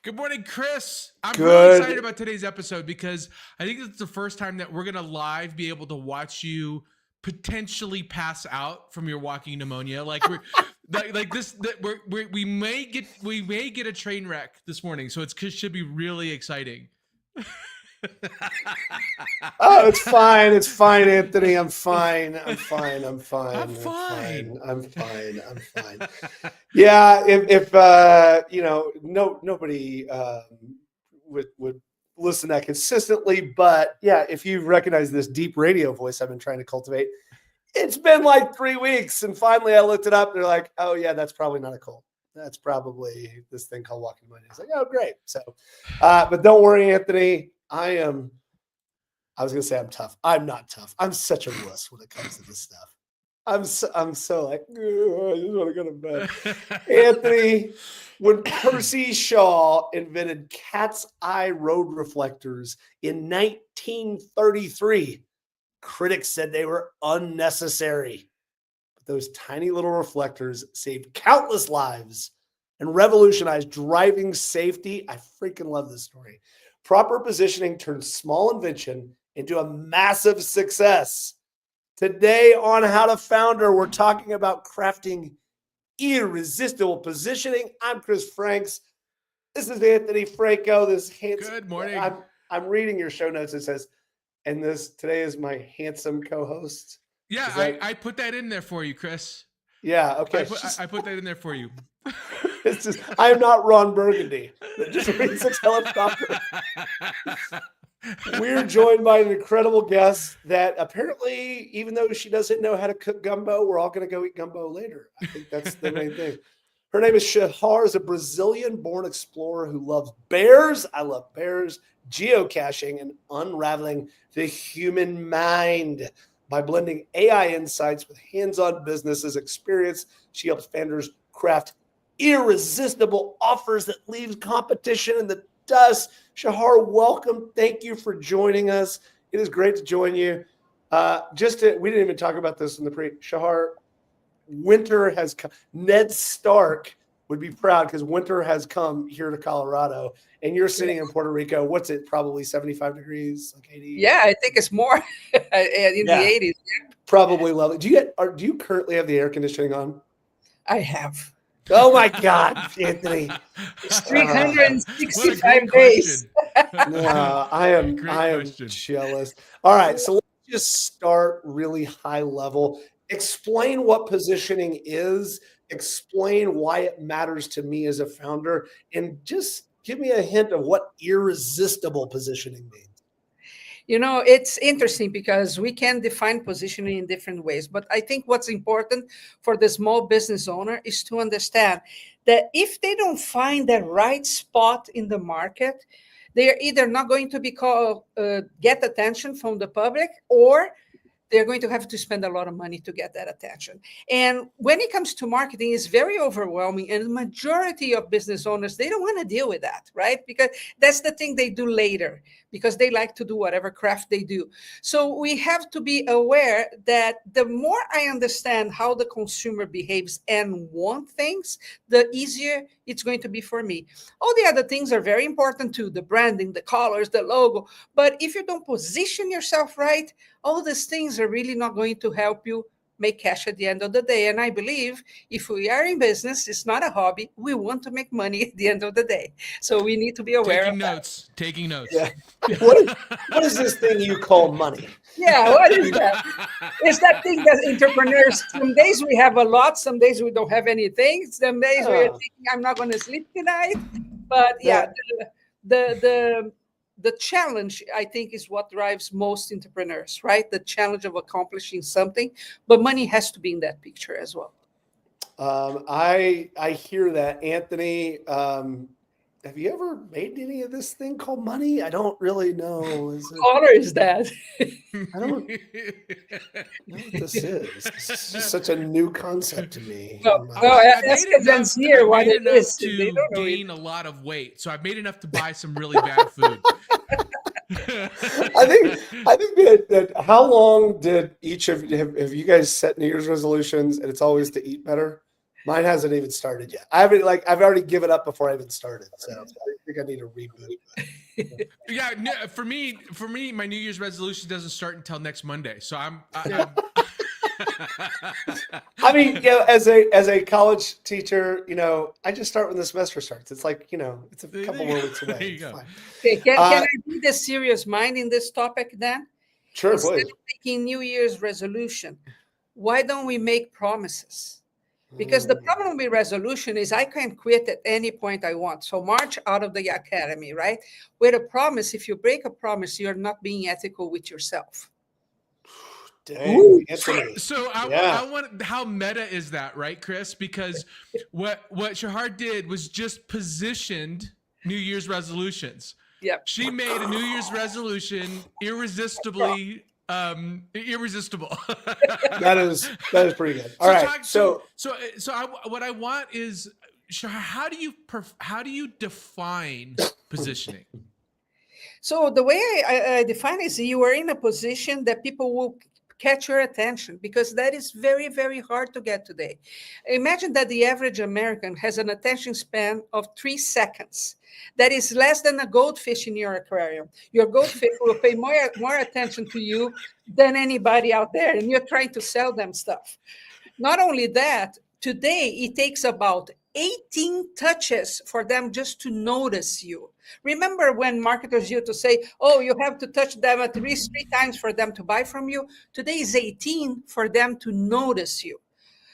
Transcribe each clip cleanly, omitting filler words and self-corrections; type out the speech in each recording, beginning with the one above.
Good morning, Chris. I'm really excited about today's episode because I think it's the first time that we're going to live be able to watch you potentially pass out from your walking pneumonia. Like we're like this, that we may get a train wreck this morning. So it should be really exciting. Oh, it's fine. It's fine, Anthony. I'm fine. Yeah, if nobody would listen that consistently, but yeah, if you recognize this deep radio voice I've been trying to cultivate, it's been like 3 weeks, and finally I looked it up, and they're like, "Oh yeah, that's probably not a cold. That's probably this thing called walking pneumonia." It's like, "Oh great." So, but don't worry, Anthony. I was gonna say I'm tough. I'm not tough. I'm such a wuss when it comes to this stuff. I'm so like, I just want to go to bed. Anthony, when Percy Shaw invented cat's eye road reflectors in 1933, critics said they were unnecessary. But those tiny little reflectors saved countless lives and revolutionized driving safety. I freaking love this story. Proper positioning turned small invention into a massive success. Today on How to Founder, we're talking about crafting irresistible positioning. I'm Chris Franks. This is Anthony Franco. Good morning. I'm reading your show notes. It says, and today is my handsome co-host. Yeah, I put that in there for you, Chris. Yeah, okay. I put that in there for you. It's just, I am not Ron Burgundy. Just reads a helicopter. We're joined by an incredible guest that apparently, even though she doesn't know how to cook gumbo, we're all going to go eat gumbo later. I think that's the main thing. Her name is Shahar, is a Brazilian-born explorer who loves bears. I love bears, geocaching, and unraveling the human mind. By blending AI insights with hands-on businesses experience, she helps founders craft irresistible offers that leaves competition in the dust. Shahar, welcome. Thank you for joining us. It is great to join you. We didn't even talk about this in the Shahar, winter has come. Ned Stark would be proud because winter has come here to Colorado, and you're sitting in Puerto Rico. What's it? Probably 75 degrees, like 80. Yeah, I think it's more in the 80s. Probably lovely. Do you currently have the air conditioning on? I have. Oh my God, Anthony! It's 365 days. No, I am jealous. All right, so let's just start really high level. Explain what positioning is. Explain why it matters to me as a founder, and just give me a hint of what irresistible positioning means. You know, it's interesting because we can define positioning in different ways. But I think what's important for the small business owner is to understand that if they don't find the right spot in the market, they're either not going to get attention from the public, or they're going to have to spend a lot of money to get that attention. And when it comes to marketing, it's very overwhelming. And the majority of business owners, they don't want to deal with that, right? Because that's the thing they do later, because they like to do whatever craft they do. So we have to be aware that the more I understand how the consumer behaves and want things, the easier it's going to be for me. All the other things are very important too, the branding, the colors, the logo. But if you don't position yourself right, all these things are really not going to help you make cash at the end of the day. And I believe if we are in business, it's not a hobby. We want to make money at the end of the day. So we need to be aware of that. Taking notes. Yeah. What is this thing you call money? Yeah, what is that? It's that thing that entrepreneurs, some days we have a lot, some days we don't have anything. Some days we're thinking, I'm not going to sleep tonight. But yeah, the challenge, I think, is what drives most entrepreneurs, right? The challenge of accomplishing something, but money has to be in that picture as well. I hear that, Anthony. have you ever made any of this thing called money? I don't really know. Color is that? I don't know what this is. This is just such a new concept to me. No, I ask made a Gen enough, Zer what it is. They to don't know it. gain a lot of weight, so I've made enough to buy some really bad food. I think that how long did each of you have you guys set New Year's resolutions, and it's always to eat better? Mine hasn't even started yet. I've already given up before I even started. So I think I need a reboot. Yeah, for me, my New Year's resolution doesn't start until next Monday. So I'm I mean, as a college teacher, I just start when the semester starts. It's like, it's a couple more weeks away. There you go. Okay, can I be the serious mind in this topic then? Sure, Instead please. of making New Year's resolution, why don't we make promises? Because the problem with resolution is I can quit at any point I want. So march out of the academy, right? With a promise, if you break a promise, you're not being ethical with yourself. Dang, so I want, how meta is that, right, Chris? Because what Shahar did was just positioned New Year's resolutions. Yep. She made a New Year's resolution irresistible. That is pretty good. All right. What I want is, Shahar, how do you define positioning? So the way I define is you are in a position that people will catch your attention, because that is very, very hard to get today. Imagine that the average American has an attention span of 3 seconds. That is less than a goldfish in your aquarium. Your goldfish will pay more attention to you than anybody out there, and you're trying to sell them stuff. Not only that, today it takes about 18 touches for them just to notice you. Remember when marketers used to say, oh, you have to touch them at least 3 times for them to buy from you? Today is 18 for them to notice you.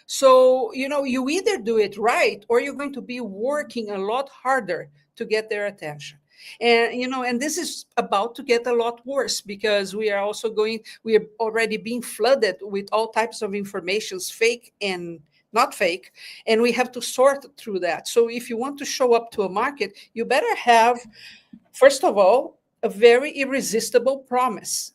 So, you either do it right, or you're going to be working a lot harder to get their attention. And, and this is about to get a lot worse, because we are already being flooded with all types of informations, fake and not fake, and we have to sort through that. So if you want to show up to a market, you better have, first of all, a very irresistible promise.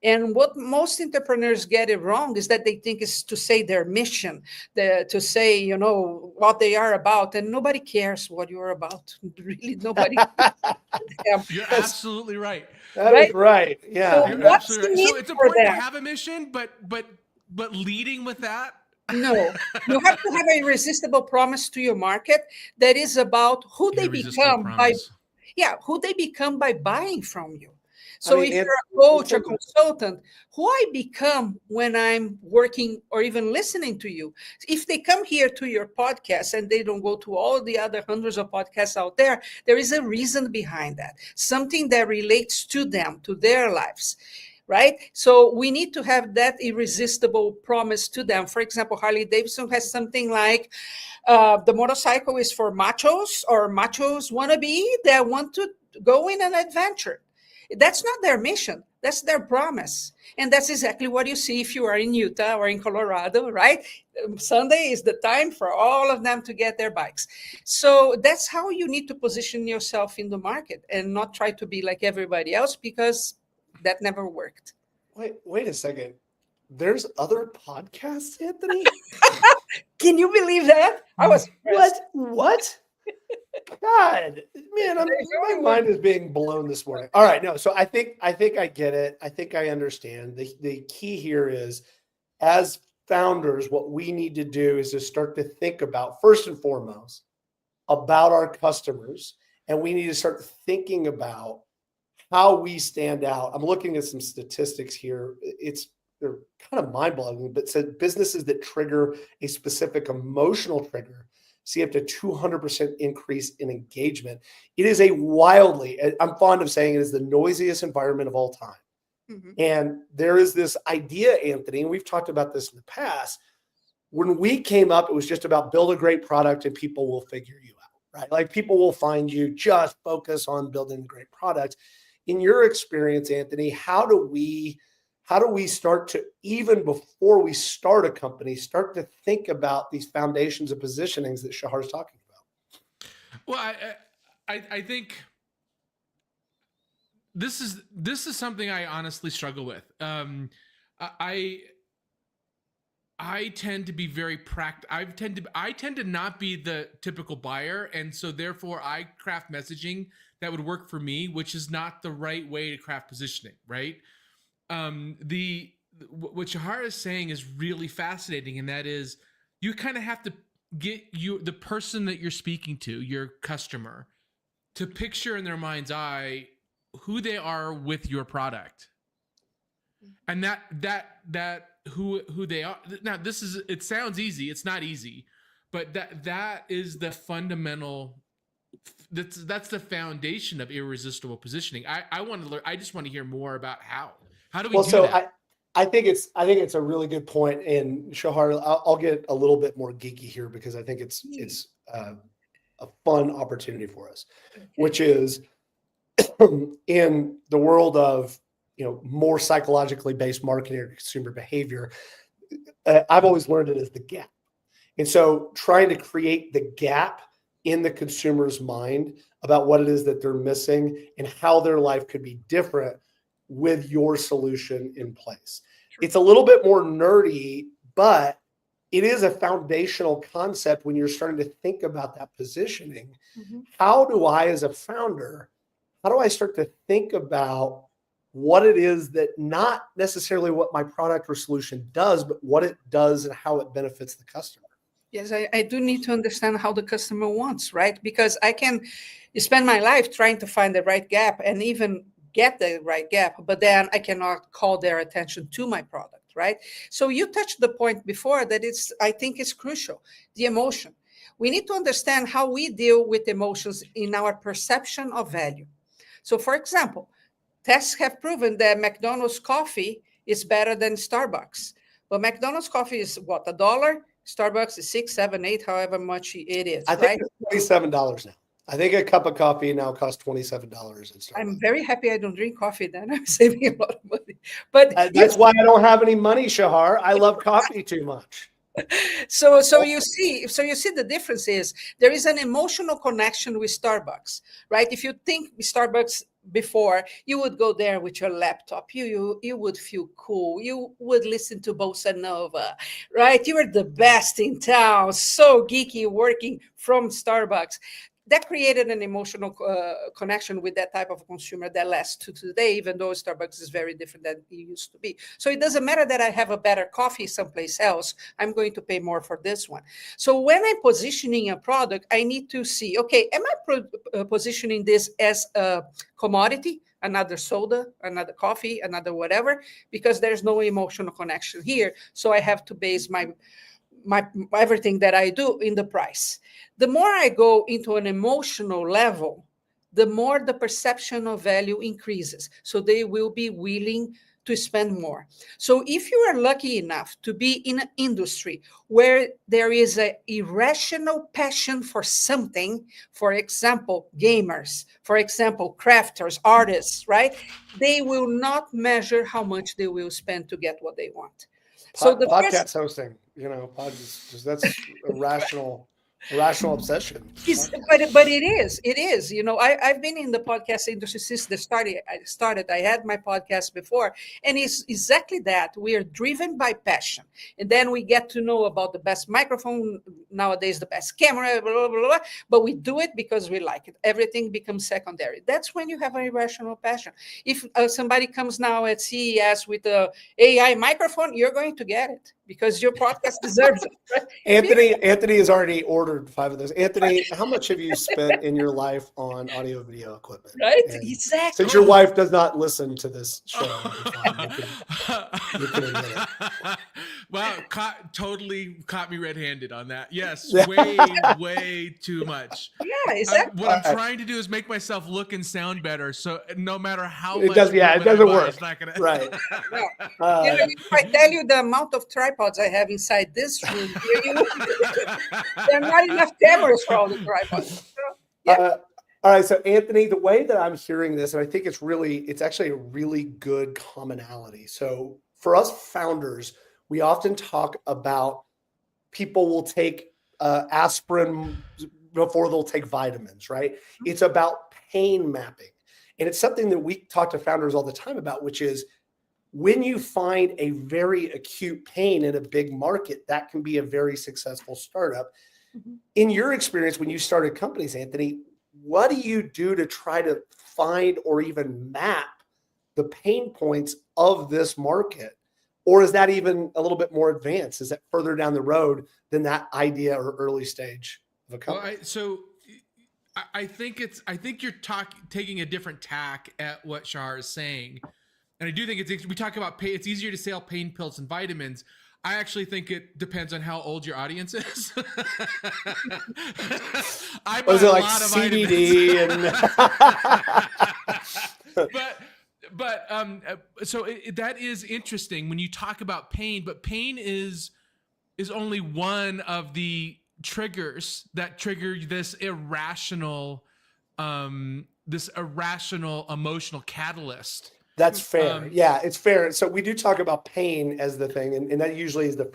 And what most entrepreneurs get it wrong is that they think is to say their mission, to say, what they are about, and nobody cares what you're about. Really, nobody. You're absolutely right. That is right. Yeah. You're absolutely right. So it's important to have a mission, but leading with that. No, you have to have a irresistible promise to your market that is about who they become by buying from you. So if you're a coach or consultant, who I become when I'm working or even listening to you. If they come here to your podcast and they don't go to all the other hundreds of podcasts out there, there is a reason behind that, something that relates to them, to their lives. Right? So we need to have that irresistible promise to them. For example, Harley Davidson has something like, the motorcycle is for machos or machos wannabe that want to go in an adventure. That's not their mission. That's their promise. And that's exactly what you see if you are in Utah or in Colorado, right? Sunday is the time for all of them to get their bikes. So that's how you need to position yourself in the market and not try to be like everybody else, because that never worked. Wait a second. There's other podcasts, Anthony? Can you believe that? I was what? God, man, my mind is being blown this morning. All right, no. So I think I get it. I think I understand. The key here is, as founders, what we need to do is to start to think about, first and foremost, about our customers, and we need to start thinking about how we stand out. I'm looking at some statistics here. They're kind of mind-blowing, but said businesses that trigger a specific emotional trigger see up to 200% increase in engagement. It is I'm fond of saying it is the noisiest environment of all time. Mm-hmm. And there is this idea, Anthony, and we've talked about this in the past. When we came up, it was just about build a great product and people will figure you out, right? Like people will find you, just focus on building a great product. In your experience, Anthony, how do we start to, even before we start a company, start to think about these foundations of positionings that Shahar's talking about? Well, I think this is something I honestly struggle with. I tend to be very I tend to not be the typical buyer, and so therefore I craft messaging that would work for me, which is not the right way to craft positioning, right? What Shahar is saying is really fascinating, and that is you kind of have to get the person that you're speaking to, your customer, to picture in their mind's eye who they are with your product, and that who they are. Now, it sounds easy. It's not easy, but that is the fundamental. That's the foundation of irresistible positioning. I want to learn. I just want to hear more about how do we do that? I think it's a really good point. And Shahar, I'll get a little bit more geeky here because I think it's a fun opportunity for us, which is in the world of more psychologically based marketing or consumer behavior. I've always learned it as the gap, and so trying to create the gap in the consumer's mind about what it is that they're missing and how their life could be different with your solution in place. It's a little bit more nerdy, but it is a foundational concept when you're starting to think about that positioning. Mm-hmm. How do I, as a founder, start to think about what it is that not necessarily what my product or solution does, but what it does and how it benefits the customer? Yes, I do need to understand how the customer wants, right? Because I can spend my life trying to find the right gap and even get the right gap, but then I cannot call their attention to my product, right? So you touched the point before that I think it's crucial, the emotion. We need to understand how we deal with emotions in our perception of value. So for example, tests have proven that McDonald's coffee is better than Starbucks. But McDonald's coffee is what, $1? Starbucks is $6, $7, $8, however much it is. I think it's $27 now. I think a cup of coffee now costs $27 at Starbucks. I'm very happy I don't drink coffee then. I'm saving a lot of money. But that's why I don't have any money, Shahar. I love coffee too much. So you see the difference is there is an emotional connection with Starbucks, right? If you think Starbucks before, you would go there with your laptop, you would feel cool, you would listen to bossa nova, right? You were the best in town, so geeky, working from Starbucks. That created an emotional connection with that type of consumer that lasts to today, even though Starbucks is very different than it used to be. So it doesn't matter that I have a better coffee someplace else, I'm going to pay more for this one. So when I'm positioning a product, I need to see, okay, am I positioning this as a commodity, another soda, another coffee, another whatever, because there's no emotional connection here. So I have to base my everything that I do in the price. The more I go into an emotional level, the more the perception of value increases. So they will be willing to spend more. So if you are lucky enough to be in an industry where there is an irrational passion for something, for example, gamers, for example, crafters, artists, right? They will not measure how much they will spend to get what they want. So the podcast hosting, that's a rational obsession. But it is. I've been in the podcast industry since the start. I had my podcast before, and it's exactly that. We are driven by passion, and then we get to know about the best microphone nowadays, the best camera, blah, blah, blah, blah, but we do it because we like it. Everything becomes secondary. That's when you have an irrational passion. If somebody comes now at CES with a AI microphone, you're going to get it because your podcast deserves it. Right? Anthony has already ordered 5 of those. Anthony, how much have you spent in your life on audio video equipment? Right, and exactly. Since your wife does not listen to this show, you can admit it. Wow, totally caught me red-handed on that. Yes, way too much. Yeah, exactly. What I'm trying to do is make myself look and sound better. So no matter how it much doesn't work. It's not gonna. Right. If I tell you the amount of tripods I have inside this room, there are not enough cameras for all the tripods. So, yeah. All right, so Anthony, the way that I'm hearing this, and I think it's actually a really good commonality. So for us founders, we often talk about people will take aspirin before they'll take vitamins, right? It's about pain mapping. And it's something that we talk to founders all the time about, which is when you find a very acute pain in a big market, that can be a very successful startup. Mhm. In your experience, when you started companies, Anthony, what do you do to try to find or even map the pain points of this market? Or is that even a little bit more advanced? Is that further down the road than that idea or early stage of a company? Well, I think you're taking a different tack at what Shahar is saying, and I do think we talk about pain. It's easier to sell pain pills and vitamins. I actually think it depends on how old your audience is. I buy Was it a like lot of CBD vitamins. So that is interesting when you talk about pain, but pain is only one of the triggers that trigger this irrational emotional catalyst. That's fair. Yeah, it's fair. So we do talk about pain as the thing, and that usually is the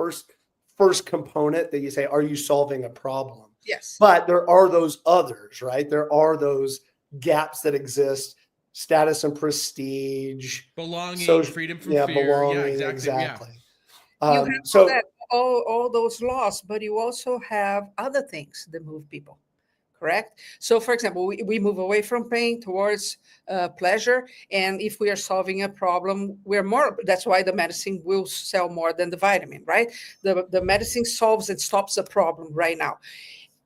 first component that you say, are you solving a problem? Yes. But there are those others, right? There are those gaps that exist: status and prestige, belonging, freedom from fear. belonging, Yeah, exactly. You have all those laws, but you also have other things that move people. Correct. So, for example, we move away from pain towards pleasure. And if we are solving a problem, that's why the medicine will sell more than the vitamin, right? The medicine solves and stops a problem right now.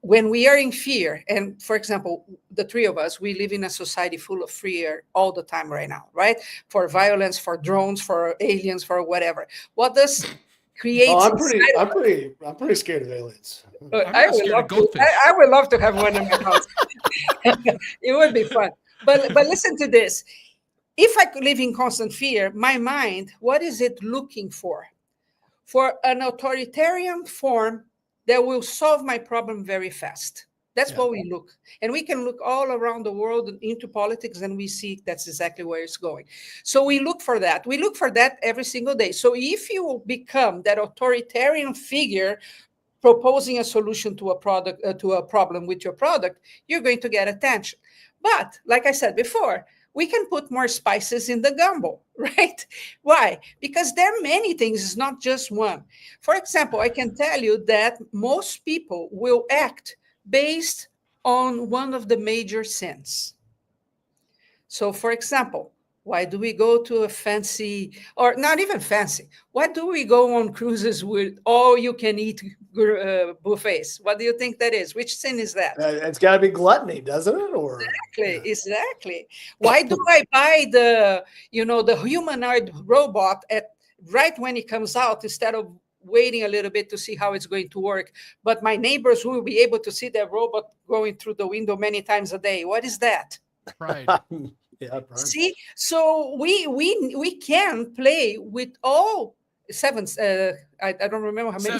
When we are in fear, and for example, the three of us, we live in a society full of fear all the time right now, right? For violence, for drones, for aliens, for whatever. What does create? I'm pretty scared of aliens. I'm not scared of goldfish. I would love to have one in my house. It would be fun. But listen to this. If I could live in constant fear, my mind, what is it looking for? For an authoritarian form that will solve my problem very fast. That's what we look. And we can look all around the world into politics, and we see that's exactly where it's going. So we look for that. We look for that every single day. So if you become that authoritarian figure proposing a solution to a product, to a problem with your product, you're going to get attention. But like I said before, we can put more spices in the gumbo, right? Why? Because there are many things, it's not just one. For example, I can tell you that most people will act based on one of the major sins. So, for example, why do we go to a fancy, or not even fancy? Why do we go on cruises with all you can eat buffets? What do you think that is? Which sin is that? It's got to be gluttony, doesn't it? Or Exactly. Why do I buy the humanoid robot right when it comes out instead of waiting a little bit to see how it's going to work? But my neighbors will be able to see that robot going through the window many times a day. What is that? Pride. Yeah, see, so we can play with all seven. I don't remember how many.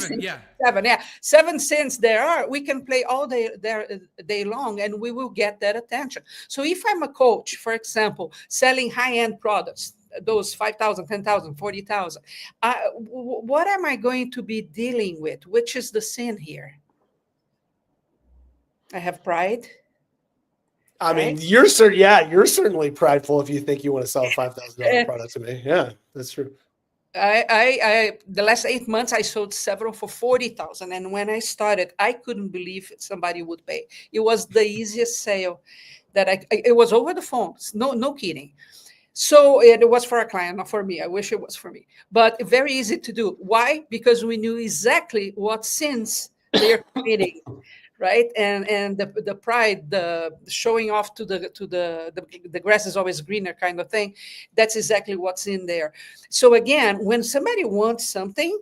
Seven sins there are. We can play all day long, and we will get that attention. So if I'm a coach, for example, selling high-end products, those 5,000, 10,000, 40,000, what am I going to be dealing with? Which is the sin here? I have pride. I mean, you're certainly prideful if you think you want to sell a $5,000 product to me. Yeah, that's true. I the last 8 months I sold several for 40,000, and when I started, I couldn't believe somebody would pay. It was the easiest sale that it was over the phone. No kidding. So it was for a client, not for me. I wish it was for me, but very easy to do. Why? Because we knew exactly what sins they're committing. Right, and the pride, the showing off to the grass is always greener kind of thing. That's exactly what's in there. So again, when somebody wants something,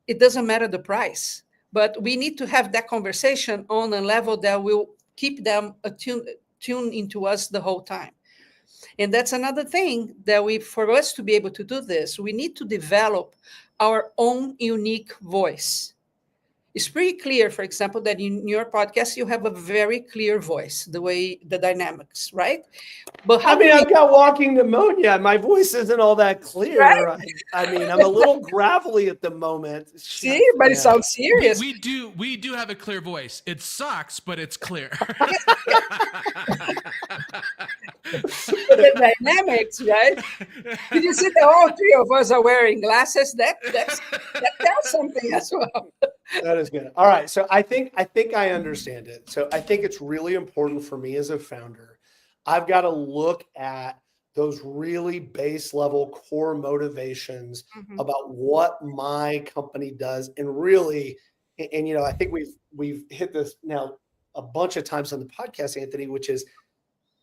it doesn't matter the price, but we need to have that conversation on a level that will keep them tuned into us the whole time. And that's another thing that for us to be able to do this, we need to develop our own unique voice. It's pretty clear, for example, that in your podcast, you have a very clear voice, the dynamics, right? But I how do mean, we, I've got walking pneumonia. My voice isn't all that right? clear. I mean, I'm a little gravelly at the moment. See, Chef, but it yeah. sounds serious. We do have a clear voice. It sucks, but it's clear. But the dynamics, right? Did you see that all three of us are wearing glasses? That tells something as well. That is good. All right. So I think I understand it. So I think it's really important for me as a founder. I've got to look at those really base level core motivations about what my company does, and really, and you know, I think we've hit this now a bunch of times on the podcast, Anthony, which is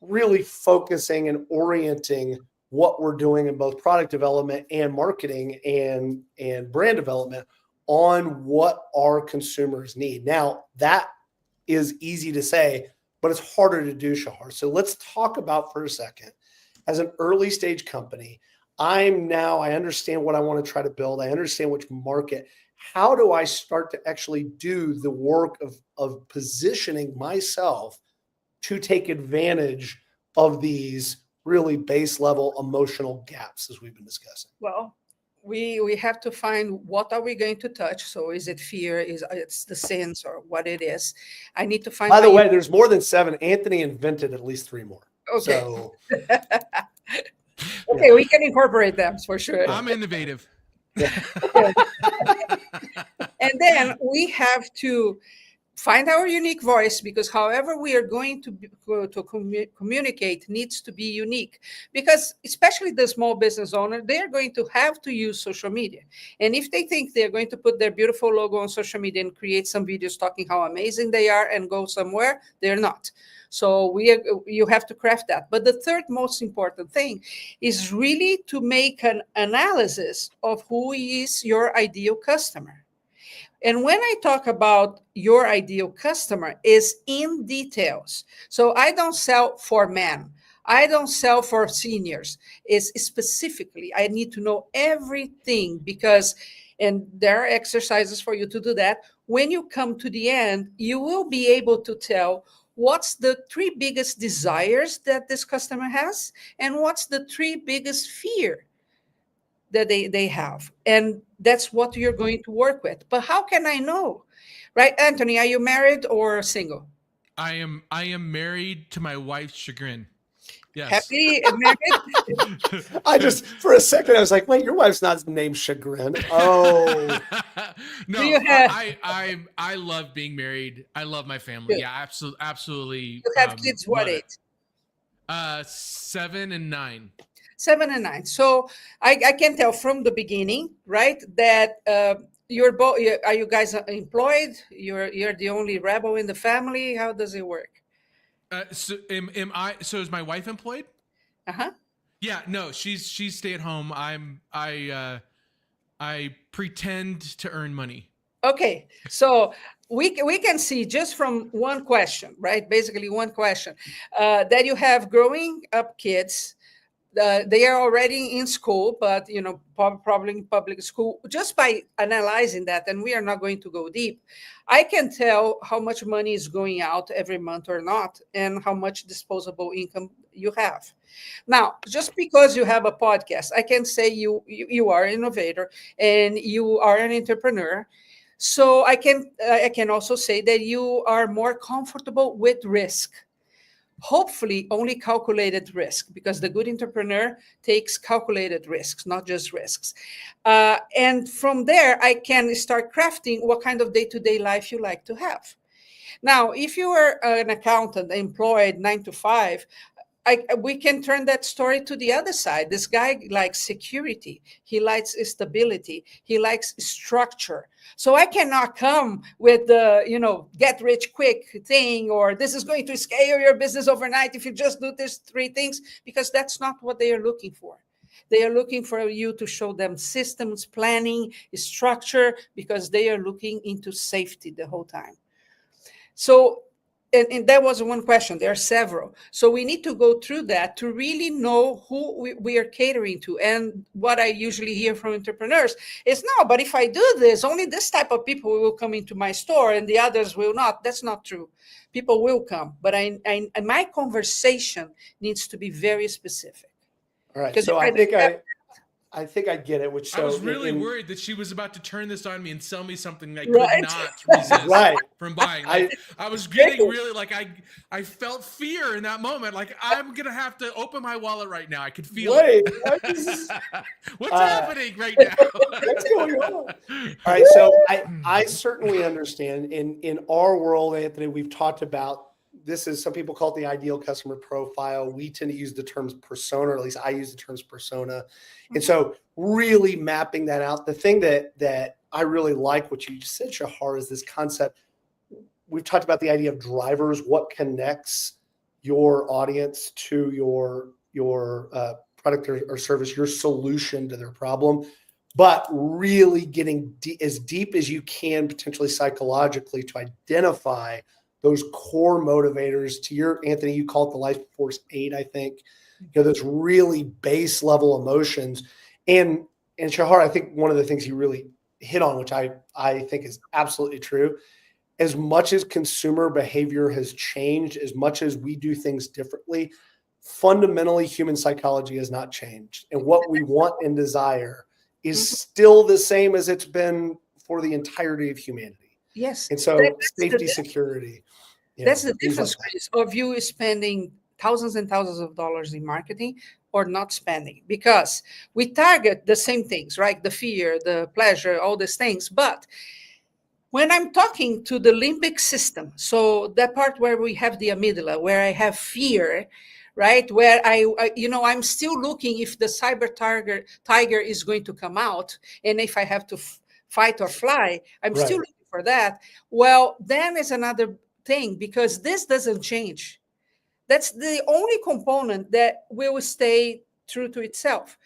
really focusing and orienting what we're doing in both product development and marketing and brand development on what our consumers need. Now, that is easy to say, but it's harder to do, Shahar. So let's talk about for a second, as an early stage company, I understand what I want to try to build. I understand which market. How do I start to actually do the work of positioning myself to take advantage of these really base level emotional gaps as we've been discussing? Well, we have to find what are we going to touch. So is it fear? Is it's the sins or what it is? I need to find. By the way, there's more than 7. Anthony invented at least 3 more. Okay. So okay, we can incorporate them for sure. I'm innovative. And then we have to find our unique voice, because however we are going to communicate needs to be unique, because especially the small business owner, they're going to have to use social media. And if they think they're going to put their beautiful logo on social media and create some videos talking how amazing they are and go somewhere, they're not. So you have to craft that. But the third most important thing is really to make an analysis of who is your ideal customer. And when I talk about your ideal customer, is in details. So I don't sell for men. I don't sell for seniors. It's specifically, I need to know everything, because, and there are exercises for you to do that. When you come to the end, you will be able to tell what's the 3 biggest desires that this customer has, and what's the 3 biggest fear that they have. And that's what you're going to work with. But how can I know? Right, Anthony, are you married or single? I am married to my wife's chagrin. Yes. Happy married? I just, for a second, I was like, wait, your wife's not named Chagrin. Oh. No, you have- I love being married. I love my family. Good. Yeah, absolutely. You have kids what love it. age? 7 and 9. 7 and 9. So I can tell from the beginning, right, that you're both. Are you guys employed? You're the only rebel in the family. How does it work? So am I? So is my wife employed? Uh-huh. Yeah, no, she's stay at home. I pretend to earn money. Okay, so we can see just from one question, right? Basically, one question that you have growing up kids. They are already in school, but probably in public school. Just by analyzing that, and we are not going to go deep, I can tell how much money is going out every month or not, and how much disposable income you have. Now, just because you have a podcast, I can say you are an innovator and you are an entrepreneur. So I can also say that you are more comfortable with risk. Hopefully only calculated risk, because the good entrepreneur takes calculated risks, not just risks. And from there, I can start crafting what kind of day-to-day life you like to have. Now, if you are an accountant employed 9 to 5, we can turn that story to the other side. This guy likes security. He likes stability. He likes structure. So I cannot come with the, get rich quick thing, or this is going to scale your business overnight if you just do these 3 things, because that's not what they are looking for. They are looking for you to show them systems, planning, structure, because they are looking into safety the whole time. So and that was one question. There are several. So we need to go through that to really know who we are catering to. And what I usually hear from entrepreneurs is, no, but if I do this, only this type of people will come into my store and the others will not. That's not true. People will come. But my conversation needs to be very specific. All right. So I think I get it. Which, so I was really worried that she was about to turn this on me and sell me something that I Right. could not resist Right. from buying. Like, I was getting really like I felt fear in that moment. Like, I'm gonna have to open my wallet right now. I could feel it. What's happening right now? What's going on? All right. So I certainly understand. In our world, Anthony, we've talked about this. Is some people call it the ideal customer profile. We tend to use the terms persona, or at least I use the terms persona. And so really mapping that out. The thing that I really like what you just said, Shahar, is this concept. We've talked about the idea of drivers, what connects your audience to your product or service, your solution to their problem, but really getting as deep as you can, potentially psychologically, to identify those core motivators. To your, Anthony, you call it the life force 8, I think. Those really base level emotions. And Shahar, I think one of the things you really hit on, which I think is absolutely true, as much as consumer behavior has changed, as much as we do things differently, fundamentally human psychology has not changed. And what we want and desire is still the same as it's been for the entirety of humanity. Yes. And so safety, security. That's the difference, Chris, of you spending thousands and thousands of dollars in marketing or not spending, because we target the same things, right? The fear, the pleasure, all these things. But when I'm talking to the limbic system, so that part where we have the amygdala, where I have fear, right? Where I'm still looking if the cyber tiger is going to come out, and if I have to fight or fly, I'm still looking for that. Well, then is another thing, because this doesn't change. That's the only component that will stay true to itself.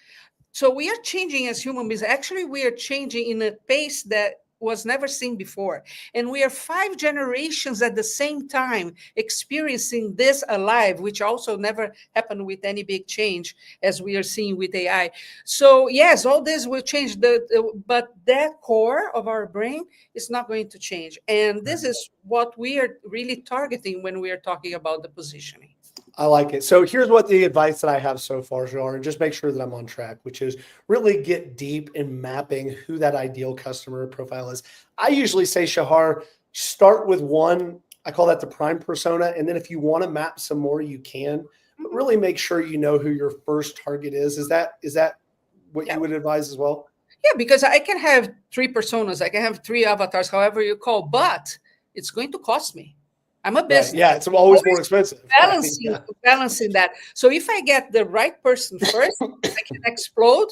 So we are changing as human beings. Actually, we are changing in a pace that was never seen before. And we are 5 generations at the same time experiencing this alive, which also never happened with any big change as we are seeing with AI. So yes, all this will change, but that core of our brain is not going to change. And this is what we are really targeting when we are talking about the positioning. I like it. So here's what the advice that I have so far, Shahar, and just make sure that I'm on track, which is really get deep in mapping who that ideal customer profile is. I usually say, Shahar, start with one. I call that the prime persona. And then if you want to map some more, you can. But really make sure you know who your first target is. Is that what you would advise as well? Yeah, because I can have 3 personas. I can have 3 avatars, however you call, but it's going to cost me. I'm a business. Yeah, it's always more expensive. Balancing that. So if I get the right person first, I can explode,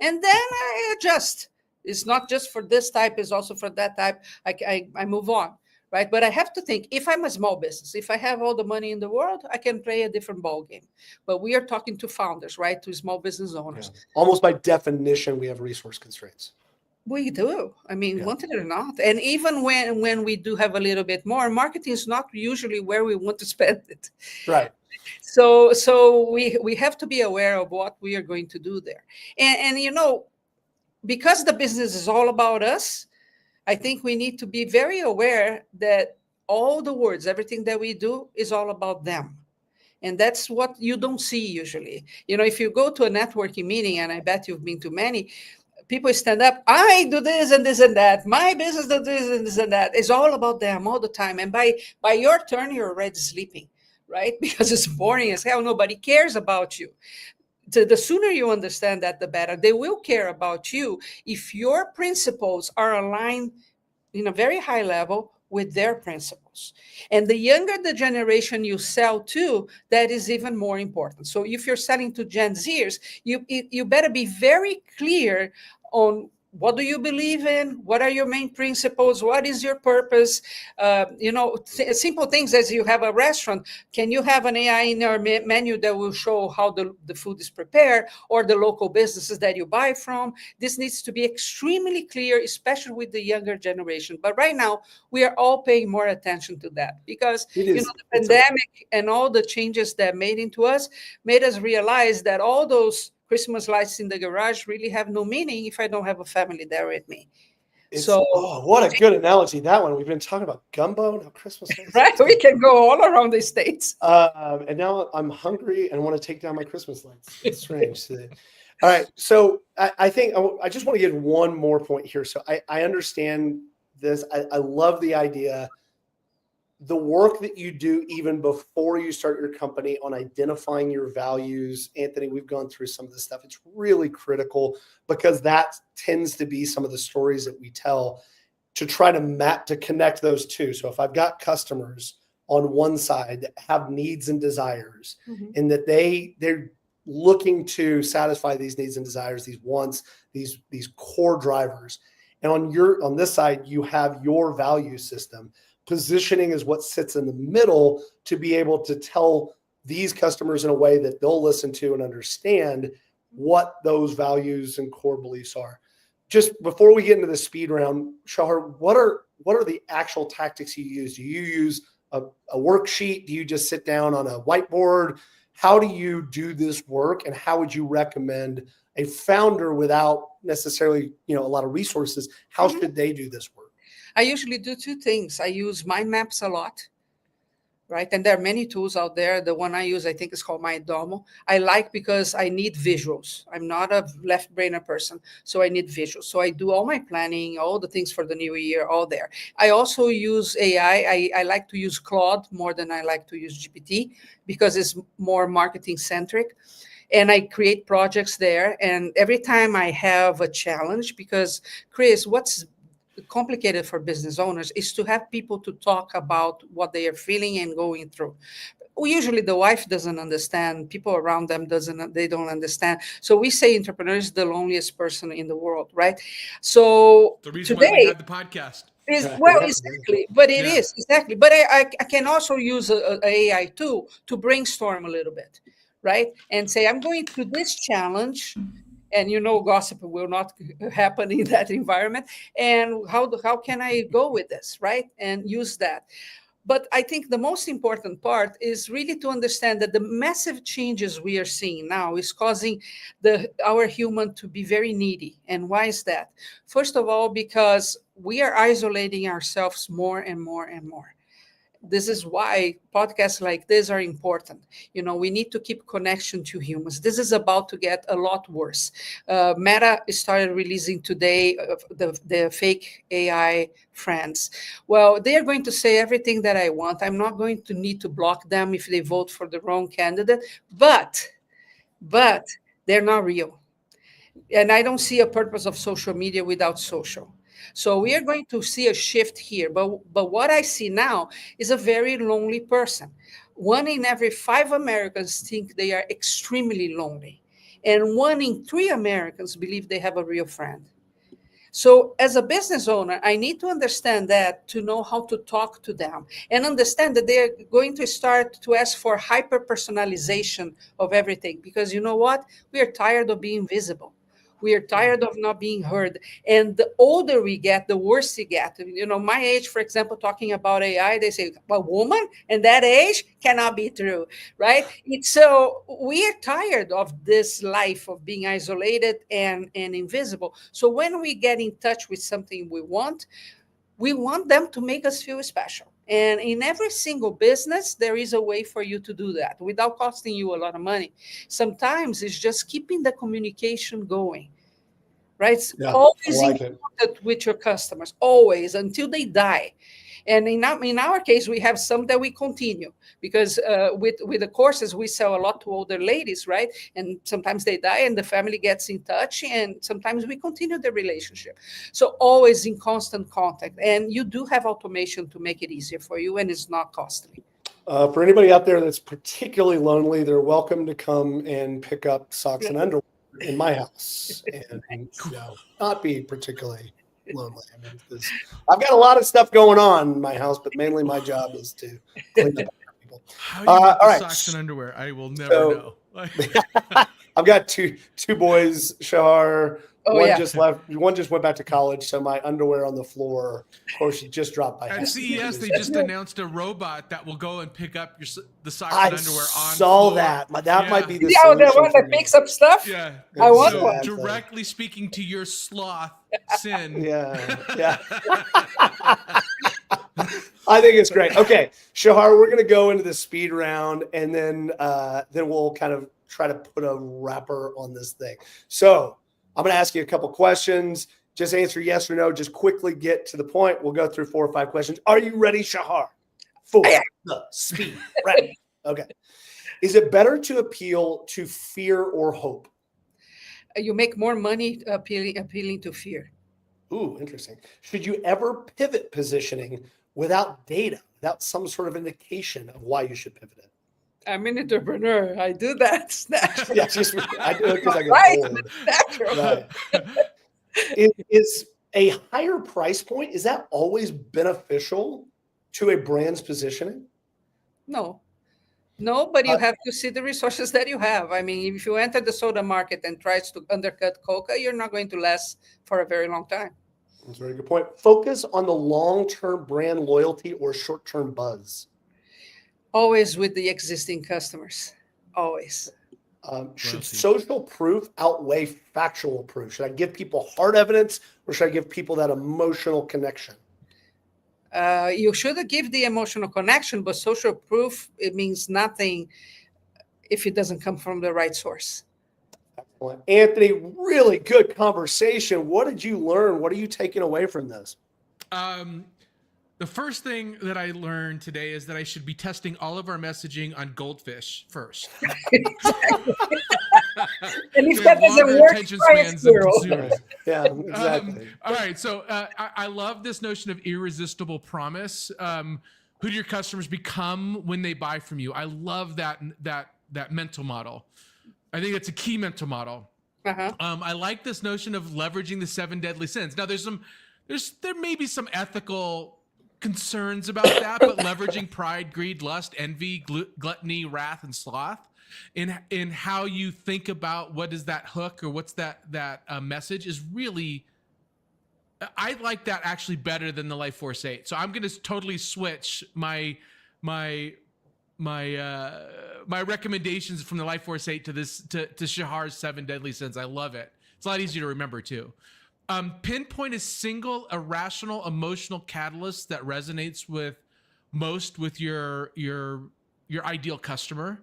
and then I adjust. It's not just for this type; it's also for that type. I move on, right? But I have to think. If I'm a small business, if I have all the money in the world, I can play a different ball game. But we are talking to founders, right? To small business owners. Yeah. Almost by definition, we have resource constraints. We do. I mean, want it or not. And even when we do have a little bit more, marketing is not usually where we want to spend it. Right. So we have to be aware of what we are going to do there. And because the business is all about us, I think we need to be very aware that all the words, everything that we do is all about them. And that's what you don't see usually. If you go to a networking meeting, and I bet you've been to many, people stand up, I do this and this and that. My business does this and this and that. It's all about them all the time. And by your turn, you're already sleeping, right? Because it's boring as hell. Nobody cares about you. The sooner you understand that, the better. They will care about you if your principles are aligned in a very high level with their principles. And the younger the generation you sell to, that is even more important. So if you're selling to Gen Zers, you better be very clear on what do you believe in? What are your main principles? What is your purpose? Simple things as you have a restaurant. Can you have an AI in your menu that will show how the food is prepared, or the local businesses that you buy from? This needs to be extremely clear, especially with the younger generation. But right now, we are all paying more attention to that because the pandemic and all the changes that made into us made us realize that all those Christmas lights in the garage really have no meaning if I don't have a family there with me. What a good analogy, that one. We've been talking about gumbo, now Christmas lights. Right? We can go all around the States. And now I'm hungry and want to take down my Christmas lights. It's strange. All right. So I think I just want to get one more point here. So I understand this. I love the idea. The work that you do even before you start your company on identifying your values. Anthony, we've gone through some of this stuff. It's really critical because that tends to be some of the stories that we tell to try to connect those two. So if I've got customers on one side that have needs and desires, and that they're looking to satisfy these needs and desires, these wants, these core drivers. And on this side, you have your value system. Positioning is what sits in the middle to be able to tell these customers in a way that they'll listen to and understand what those values and core beliefs are. Just before we get into the speed round, Shahar, what are the actual tactics you use? Do you use a worksheet? Do you just sit down on a whiteboard? How do you do this work, and how would you recommend a founder without necessarily, a lot of resources? How should they do this work? I usually do two things. I use mind maps a lot, right? And there are many tools out there. The one I use, I think, is called MyDomo. I like because I need visuals. I'm not a left-brainer person, so I need visuals. So I do all my planning, all the things for the new year, all there. I also use AI. I like to use Claude more than I like to use GPT because it's more marketing-centric. And I create projects there. And every time I have a challenge, because, Chris, what's complicated for business owners is to have people to talk about what they are feeling and going through. Usually the wife doesn't understand, people around them they don't understand. So we say entrepreneur is the loneliest person in the world, right? So the reason why we had the podcast. Exactly. But it is exactly. But I can also use an AI tool to brainstorm a little bit, right? And say, I'm going through this challenge. And gossip will not happen in that environment. And how can I go with this, right? And use that. But I think the most important part is really to understand that the massive changes we are seeing now is causing our human to be very needy. And why is that? First of all, because we are isolating ourselves more and more and more. This is why podcasts like this are important. We need to keep connection to humans. This is about to get a lot worse. Meta started releasing today the fake AI friends. Well, they are going to say everything that I want. I'm not going to need to block them if they vote for the wrong candidate, but they're not real. And I don't see a purpose of social media without social. So we are going to see a shift here. But what I see now is a very lonely person. 1 in every 5 Americans think they are extremely lonely. And 1 in 3 Americans believe they have a real friend. So as a business owner, I need to understand that to know how to talk to them and understand that they're going to start to ask for hyper-personalization of everything. Because you know what? We are tired of being visible. We are tired of not being heard. And the older we get, the worse it gets. My age, for example, talking about AI, they say, a woman and that age cannot be true, right? So we are tired of this life of being isolated and invisible. So when we get in touch with something we want them to make us feel special. And in every single business, there is a way for you to do that without costing you a lot of money. Sometimes it's just keeping the communication going, right? Always in contact with your customers, always, until they die. And in our case, we have some that we continue because with the courses, we sell a lot to older ladies, right? And sometimes they die and the family gets in touch, and sometimes we continue the relationship. So always in constant contact. And you do have automation to make it easier for you, and it's not costly. For anybody out there that's particularly lonely, they're welcome to come and pick up socks and underwear in my house and not be particularly lonely. I mean, I've got a lot of stuff going on in my house, but mainly my job is to clean up after people. How you got the all right. socks and underwear? I will never know. I've got two boys, Shahar. Oh, one yeah. just left. One just went back to college. So my underwear on the floor, of course, it just dropped by. At CES, they just announced a robot that will go and pick up the socks I and underwear on saw floor. that. That might be the the solution one that picks up stuff. Yeah, I want so one. directly speaking to your sloth sin. Yeah. I think it's great. Okay, Shahar, we're going to go into the speed round, and then we'll kind of try to put a wrapper on this thing. So I'm going to ask you a couple questions. Just answer yes or no. Just quickly get to the point. We'll go through 4 or 5 questions. Are you ready, Shahar? For the speed round. Okay. Is it better to appeal to fear or hope? You make more money appealing to fear. Ooh, interesting. Should you ever pivot positioning without data, without some sort of indication of why you should pivot it? I'm an entrepreneur. I do that. It's natural. Yeah, I do it because I get bored. Natural. Right. Is a higher price point, is that always beneficial to a brand's positioning? No, but you have to see the resources that you have. I mean, if you enter the soda market and tries to undercut Coca, you're not going to last for a very long time. That's a very good point. Focus on the long-term brand loyalty or short-term buzz. Always with the existing customers. Always. Should social proof outweigh factual proof? Should I give people hard evidence or should I give people that emotional connection? You should give the emotional connection, but social proof, it means nothing if it doesn't come from the right source. Excellent. Anthony, really good conversation. What did you learn? What are you taking away from this? The first thing that I learned today is that I should be testing all of our messaging on goldfish first. And if that doesn't work, attention spans than consumers. Yeah, exactly. All right, so I love this notion of irresistible promise. Who do your customers become when they buy from you? I love that mental model. I think it's a key mental model. I like this notion of leveraging the 7 deadly sins. Now, there may be some ethical concerns about that, but leveraging pride, greed, lust, envy, gluttony, wrath, and sloth in how you think about what is that hook or what's that message is really, I like that actually better than the Life Force 8. So I'm going to totally switch my recommendations from the Life Force 8 to Shahar's 7 deadly sins. I love it. It's a lot easier to remember too. Pinpoint a single irrational emotional catalyst that resonates with your ideal customer.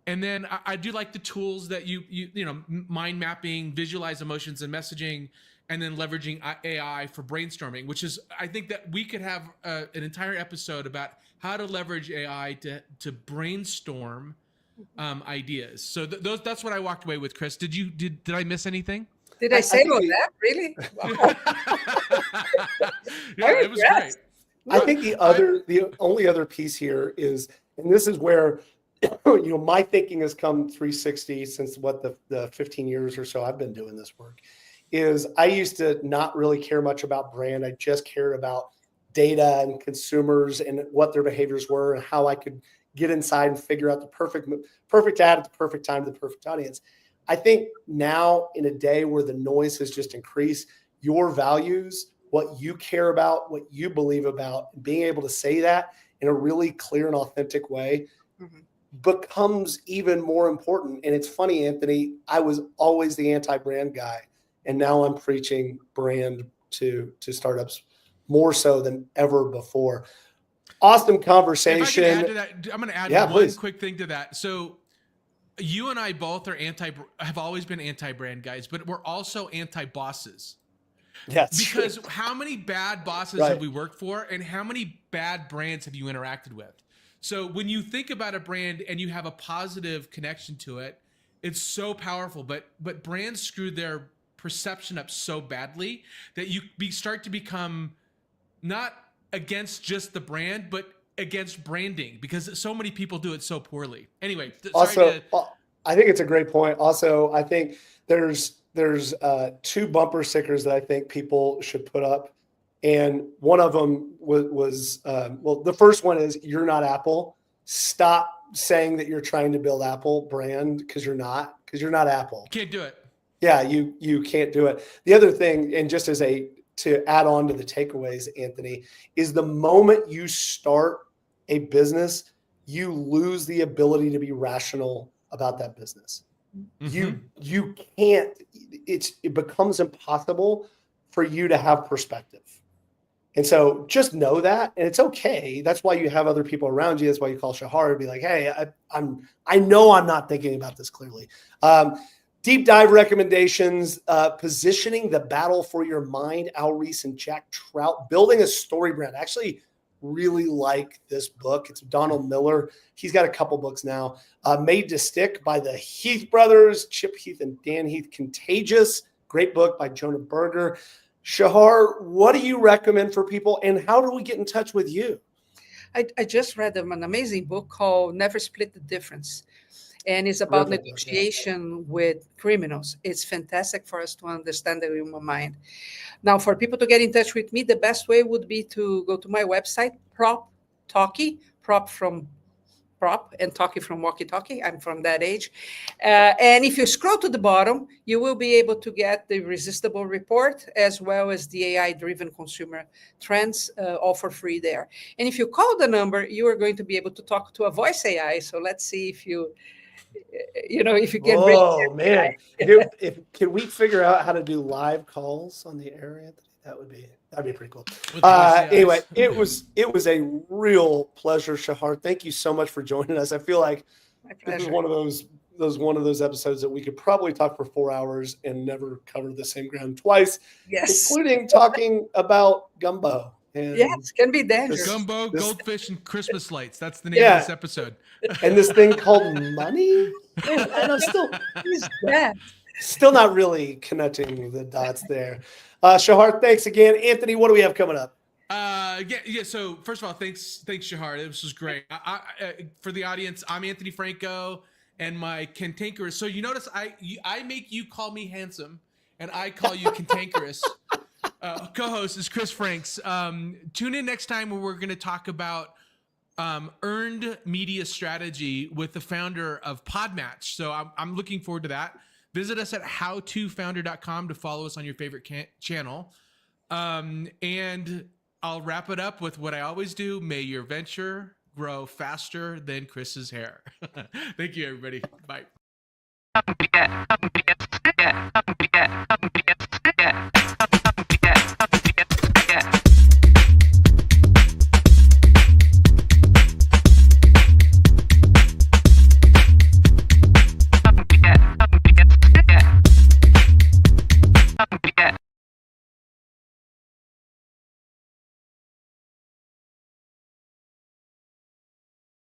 And then I do like the tools that you know, mind mapping, visualize emotions and messaging, and then leveraging AI for brainstorming, which is, I think that we could have an entire episode about how to leverage AI to brainstorm ideas. So that's what I walked away with, Chris. Did I miss anything? Did I say all that? Really? Wow. Yeah, it was great. I think the only other piece here is, and this is where, you know, my thinking has come 360 since the 15 years or so I've been doing this work, is I used to not really care much about brand. I just cared about data and consumers and what their behaviors were and how I could get inside and figure out the perfect ad at the perfect time to the perfect audience. I think now, in a day where the noise has just increased, your values, what you care about, what you believe about, being able to say that in a really clear and authentic way becomes even more important. And it's funny, Anthony, I was always the anti-brand guy, and now I'm preaching brand to startups more so than ever before. Awesome conversation. If I can add to that, I'm going to add one quick thing to that. So you and I both have always been anti-brand guys, but we're also anti-bosses. Yes. Because how many bad bosses have we worked for, and how many bad brands have you interacted with? So when you think about a brand and you have a positive connection to it, it's so powerful. But brands screw their perception up so badly that you start to become not against just the brand, but against branding, because so many people do it so poorly. Anyway, I think it's a great point. Also, I think there's 2 bumper stickers that I think people should put up. And one of them was well, the first one is, "You're not Apple." Stop saying that you're trying to build Apple brand, because you're not Apple. Can't do it. Yeah, you can't do it. The other thing, and just to add on to the takeaways, Anthony, is the moment you start a business, you lose the ability to be rational about that business. Mm-hmm. You can't, it becomes impossible for you to have perspective. And so just know that, and it's okay. That's why you have other people around you. That's why you call Shahar and be like, "Hey, I know I'm not thinking about this clearly." Deep dive recommendations, positioning the battle for your mind, Al Reese and Jack Trout, building a story brand. I actually really like this book. It's Donald Miller. He's got a couple books now. Made to Stick by the Heath brothers, Chip Heath and Dan Heath. Contagious, great book by Jonah Berger. Shahar, what do you recommend for people, and how do we get in touch with you? I just read an amazing book called Never Split the Difference. And it's about negotiation with criminals. It's fantastic for us to understand the human mind. Now, for people to get in touch with me, the best way would be to go to my website, Prop Talkie, prop from prop and talkie from walkie-talkie. I'm from that age. And if you scroll to the bottom, you will be able to get the Irresistible report, as well as the AI-driven consumer trends, all for free there. And if you call the number, you are going to be able to talk to a voice AI. So let's see if you can. Oh man, can we figure out how to do live calls on the air, Anthony? That'd be pretty cool. Anyway, it was a real pleasure, Shahar. Thank you so much for joining us. I feel like this is one of those episodes that we could probably talk for 4 hours and never cover the same ground twice. Yes, including talking about gumbo. And yes, can be dangerous. Gumbo, goldfish, and Christmas lights. That's the name of this episode. And this thing called money. And I'm still not really connecting the dots there. Shahar, thanks again. Anthony, what do we have coming up? Yeah. So first of all, thanks, Shahar. This was great. For the audience, I'm Anthony Franco, and my cantankerous. So you notice I make you call me handsome, and I call you cantankerous. Co-host is Chris Franks. Tune in next time where we're going to talk about earned media strategy with the founder of Podmatch. So I'm looking forward to that. Visit us at howtofounder.com to follow us on your favorite channel. And I'll wrap it up with what I always do. May your venture grow faster than Chris's hair. Thank you, everybody. Bye.